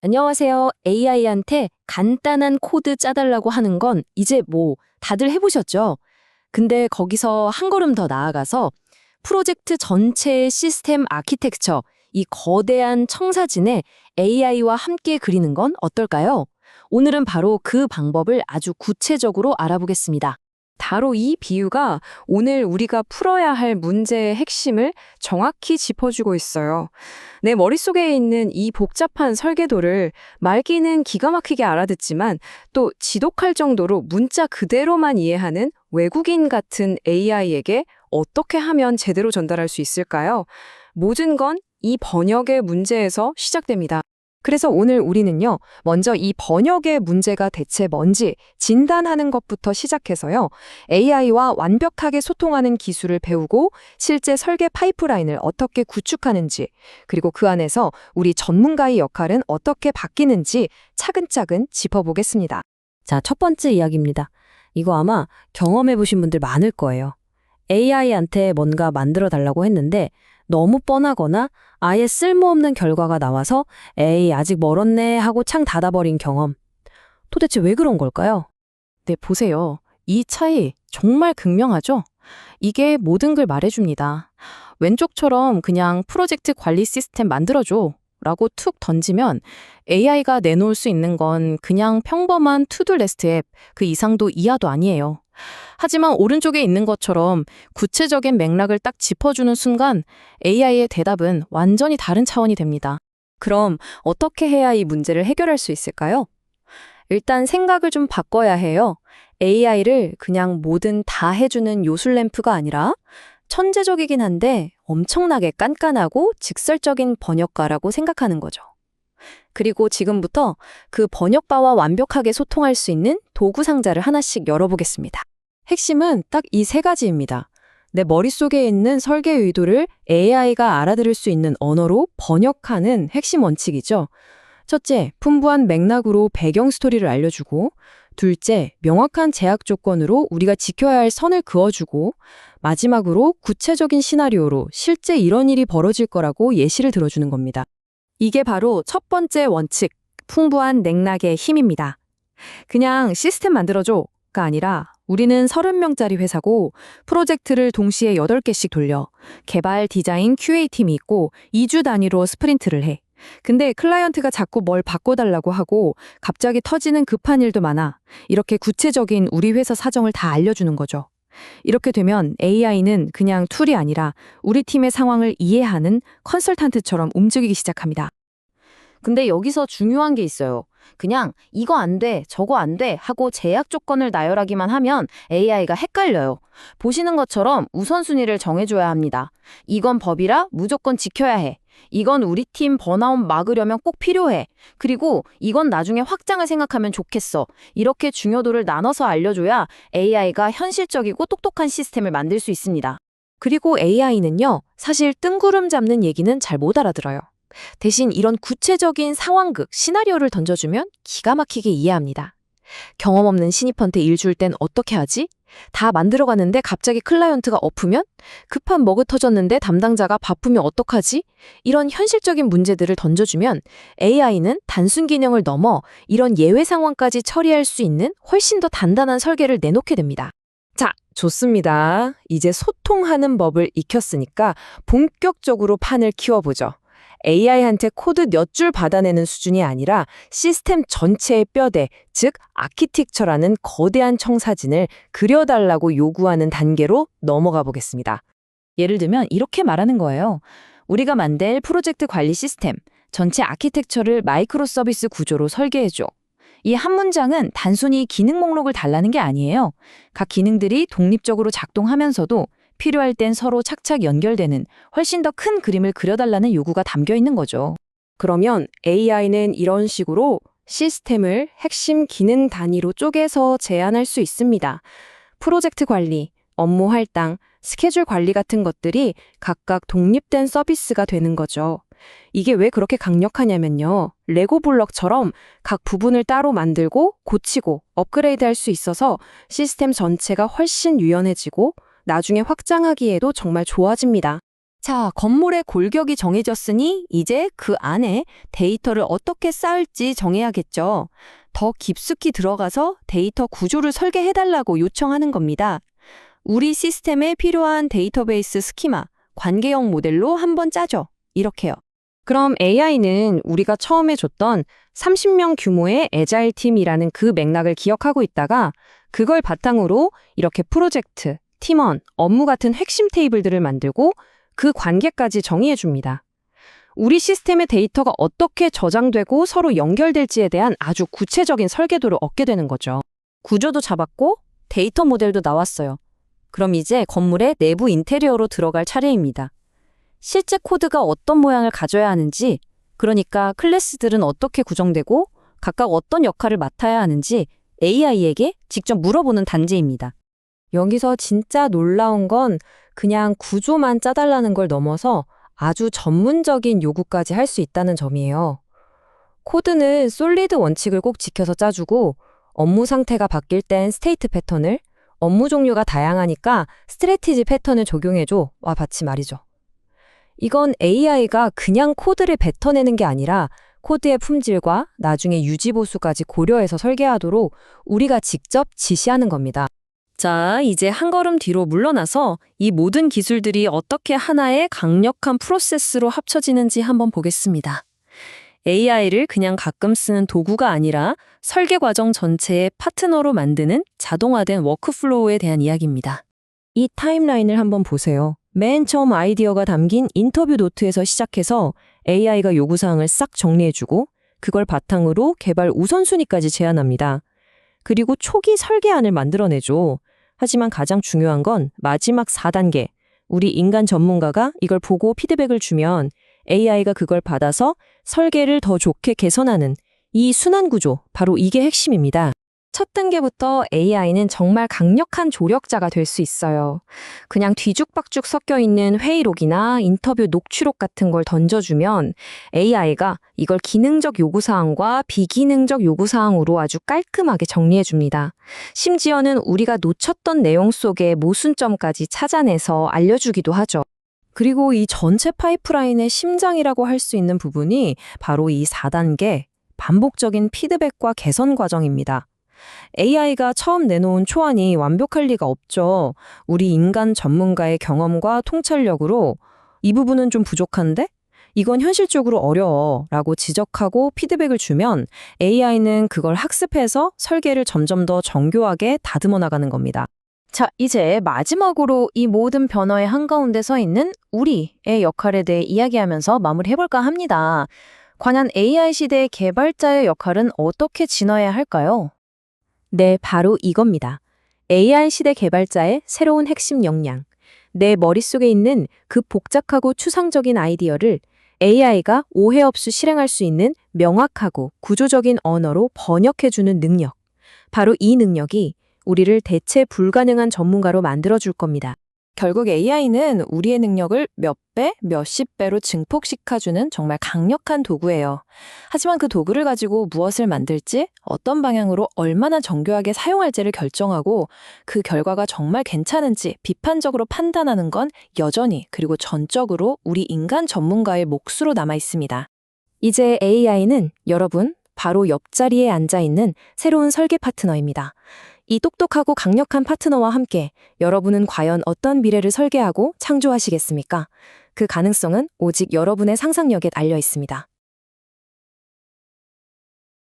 안녕하세요. AI한테 간단한 코드 짜달라고 하는 건 이제 다들 해보셨죠? 근데 거기서 한 걸음 더 나아가서 프로젝트 전체의 시스템 아키텍처, 이 거대한 청사진에 AI와 함께 그리는 건 어떨까요? 오늘은 바로 그 방법을 아주 구체적으로 알아보겠습니다. 바로 이 비유가 오늘 우리가 풀어야 할 문제의 핵심을 정확히 짚어주고 있어요. 내 머릿속에 있는 이 복잡한 설계도를 말귀는 기가 막히게 알아듣지만 또 지독할 정도로 문자 그대로만 이해하는 외국인 같은 AI에게 어떻게 하면 제대로 전달할 수 있을까요? 모든 건 이 번역의 문제에서 시작됩니다. 그래서 오늘 우리는요, 먼저 이 번역의 문제가 대체 뭔지 진단하는 것부터 시작해서요, AI와 완벽하게 소통하는 기술을 배우고 실제 설계 파이프라인을 어떻게 구축하는지, 그리고 그 안에서 우리 전문가의 역할은 어떻게 바뀌는지 차근차근 짚어보겠습니다. 자, 첫 번째 이야기입니다. 이거 아마 경험해보신 분들 많을 거예요. AI한테 뭔가 만들어 달라고 했는데 너무 뻔하거나 아예 쓸모없는 결과가 나와서 에이, 아직 멀었네 하고 창 닫아버린 경험. 도대체 왜 그런 걸까요? 네, 보세요. 이 차이 정말 극명하죠? 이게 모든 걸 말해줍니다. 왼쪽처럼 그냥 프로젝트 관리 시스템 만들어줘 라고 툭 던지면 AI가 내놓을 수 있는 건 그냥 평범한 투두 리스트 앱, 그 이상도 이하도 아니에요. 하지만 오른쪽에 있는 것처럼 구체적인 맥락을 딱 짚어주는 순간 AI의 대답은 완전히 다른 차원이 됩니다. 그럼 어떻게 해야 이 문제를 해결할 수 있을까요? 일단 생각을 좀 바꿔야 해요. AI를 그냥 뭐든 다 해주는 요술램프가 아니라 천재적이긴 한데 엄청나게 깐깐하고 직설적인 번역가라고 생각하는 거죠. 그리고 지금부터 그 번역가와 완벽하게 소통할 수 있는 도구 상자를 하나씩 열어보겠습니다. 핵심은 딱 이 세 가지입니다. 내 머릿속에 있는 설계 의도를 AI가 알아들을 수 있는 언어로 번역하는 핵심 원칙이죠. 첫째, 풍부한 맥락으로 배경 스토리를 알려주고, 둘째, 명확한 제약 조건으로 우리가 지켜야 할 선을 그어주고, 마지막으로 구체적인 시나리오로 실제 이런 일이 벌어질 거라고 예시를 들어주는 겁니다. 이게 바로 첫 번째 원칙, 풍부한 맥락의 힘입니다. 그냥 시스템 만들어줘가 아니라 우리는 30명짜리 회사고 프로젝트를 동시에 8개씩 돌려 개발, 디자인, QA팀이 있고 2주 단위로 스프린트를 해. 근데 클라이언트가 자꾸 뭘 바꿔달라고 하고 갑자기 터지는 급한 일도 많아. 이렇게 구체적인 우리 회사 사정을 다 알려주는 거죠. 이렇게 되면 AI는 그냥 툴이 아니라 우리 팀의 상황을 이해하는 컨설턴트처럼 움직이기 시작합니다. 근데 여기서 중요한 게 있어요. 그냥 이거 안 돼, 저거 안 돼 하고 제약 조건을 나열하기만 하면 AI가 헷갈려요. 보시는 것처럼 우선순위를 정해줘야 합니다. 이건 법이라 무조건 지켜야 해. 이건 우리 팀 번아웃 막으려면 꼭 필요해. 그리고 이건 나중에 확장을 생각하면 좋겠어. 이렇게 중요도를 나눠서 알려줘야 AI가 현실적이고 똑똑한 시스템을 만들 수 있습니다. 그리고 AI는요, 사실 뜬구름 잡는 얘기는 잘 못 알아들어요. 대신 이런 구체적인 상황극, 시나리오를 던져주면 기가 막히게 이해합니다. 경험 없는 신입한테 일 줄 땐 어떻게 하지? 다 만들어가는데 갑자기 클라이언트가 엎으면? 급한 머그 터졌는데 담당자가 바쁘면 어떡하지? 이런 현실적인 문제들을 던져주면 AI는 단순 기능을 넘어 이런 예외 상황까지 처리할 수 있는 훨씬 더 단단한 설계를 내놓게 됩니다. 자, 좋습니다. 이제 소통하는 법을 익혔으니까 본격적으로 판을 키워보죠. AI한테 코드 몇 줄 받아내는 수준이 아니라 시스템 전체의 뼈대, 즉 아키텍처라는 거대한 청사진을 그려달라고 요구하는 단계로 넘어가 보겠습니다. 예를 들면 이렇게 말하는 거예요. 우리가 만들 프로젝트 관리 시스템, 전체 아키텍처를 마이크로 서비스 구조로 설계해줘. 이 한 문장은 단순히 기능 목록을 달라는 게 아니에요. 각 기능들이 독립적으로 작동하면서도 필요할 땐 서로 착착 연결되는 훨씬 더 큰 그림을 그려달라는 요구가 담겨 있는 거죠. 그러면 AI는 이런 식으로 시스템을 핵심 기능 단위로 쪼개서 제안할 수 있습니다. 프로젝트 관리, 업무 할당, 스케줄 관리 같은 것들이 각각 독립된 서비스가 되는 거죠. 이게 왜 그렇게 강력하냐면요. 레고 블럭처럼 각 부분을 따로 만들고 고치고 업그레이드 할 수 있어서 시스템 전체가 훨씬 유연해지고 나중에 확장하기에도 정말 좋아집니다. 자, 건물의 골격이 정해졌으니 이제 그 안에 데이터를 어떻게 쌓을지 정해야겠죠. 더 깊숙이 들어가서 데이터 구조를 설계해달라고 요청하는 겁니다. 우리 시스템에 필요한 데이터베이스 스키마, 관계형 모델로 한번 짜죠. 이렇게요. 그럼 AI는 우리가 처음에 줬던 30명 규모의 애자일 팀이라는 그 맥락을 기억하고 있다가 그걸 바탕으로 이렇게 프로젝트, 팀원, 업무 같은 핵심 테이블들을 만들고 그 관계까지 정의해 줍니다. 우리 시스템의 데이터가 어떻게 저장되고 서로 연결될지에 대한 아주 구체적인 설계도를 얻게 되는 거죠. 구조도 잡았고 데이터 모델도 나왔어요. 그럼 이제 건물의 내부 인테리어로 들어갈 차례입니다. 실제 코드가 어떤 모양을 가져야 하는지, 그러니까 클래스들은 어떻게 구성되고 각각 어떤 역할을 맡아야 하는지 AI에게 직접 물어보는 단계입니다. 여기서 진짜 놀라운 건 그냥 구조만 짜달라는 걸 넘어서 아주 전문적인 요구까지 할 수 있다는 점이에요. 코드는 솔리드 원칙을 꼭 지켜서 짜주고 업무 상태가 바뀔 땐 스테이트 패턴을, 업무 종류가 다양하니까 스트래티지 패턴을 적용해줘 와 같이 말이죠. 이건 AI가 그냥 코드를 뱉어내는 게 아니라 코드의 품질과 나중에 유지 보수까지 고려해서 설계하도록 우리가 직접 지시하는 겁니다. 자, 이제 한 걸음 뒤로 물러나서 이 모든 기술들이 어떻게 하나의 강력한 프로세스로 합쳐지는지 한번 보겠습니다. AI를 그냥 가끔 쓰는 도구가 아니라 설계 과정 전체의 파트너로 만드는 자동화된 워크플로우에 대한 이야기입니다. 이 타임라인을 한번 보세요. 맨 처음 아이디어가 담긴 인터뷰 노트에서 시작해서 AI가 요구사항을 싹 정리해주고 그걸 바탕으로 개발 우선순위까지 제안합니다. 그리고 초기 설계안을 만들어내죠. 하지만 가장 중요한 건 마지막 4단계. 우리 인간 전문가가 이걸 보고 피드백을 주면 AI가 그걸 받아서 설계를 더 좋게 개선하는 이 순환 구조, 바로 이게 핵심입니다. 첫 단계부터 AI는 정말 강력한 조력자가 될 수 있어요. 그냥 뒤죽박죽 섞여 있는 회의록이나 인터뷰 녹취록 같은 걸 던져주면 AI가 이걸 기능적 요구사항과 비기능적 요구사항으로 아주 깔끔하게 정리해줍니다. 심지어는 우리가 놓쳤던 내용 속의 모순점까지 찾아내서 알려주기도 하죠. 그리고 이 전체 파이프라인의 심장이라고 할 수 있는 부분이 바로 이 4단계 반복적인 피드백과 개선 과정입니다. AI가 처음 내놓은 초안이 완벽할 리가 없죠. 우리 인간 전문가의 경험과 통찰력으로 이 부분은 좀 부족한데? 이건 현실적으로 어려워 라고 지적하고 피드백을 주면 AI는 그걸 학습해서 설계를 점점 더 정교하게 다듬어 나가는 겁니다. 자, 이제 마지막으로 이 모든 변화의 한가운데 서 있는 우리의 역할에 대해 이야기하면서 마무리해볼까 합니다. 과연 AI 시대의 개발자의 역할은 어떻게 진화해야 할까요? 네, 바로 이겁니다. AI 시대 개발자의 새로운 핵심 역량. 내 머릿속에 있는 그 복잡하고 추상적인 아이디어를 AI가 오해 없이 실행할 수 있는 명확하고 구조적인 언어로 번역해주는 능력. 바로 이 능력이 우리를 대체 불가능한 전문가로 만들어줄 겁니다. 결국 AI는 우리의 능력을 몇 배, 몇십 배로 증폭시켜주는 정말 강력한 도구예요. 하지만 그 도구를 가지고 무엇을 만들지, 어떤 방향으로 얼마나 정교하게 사용할지를 결정하고 그 결과가 정말 괜찮은지 비판적으로 판단하는 건 여전히 그리고 전적으로 우리 인간 전문가의 몫으로 남아 있습니다. 이제 AI는 여러분 바로 옆자리에 앉아있는 새로운 설계 파트너입니다. 이 똑똑하고 강력한 파트너와 함께 여러분은 과연 어떤 미래를 설계하고 창조하시겠습니까? 그 가능성은 오직 여러분의 상상력에 달려 있습니다.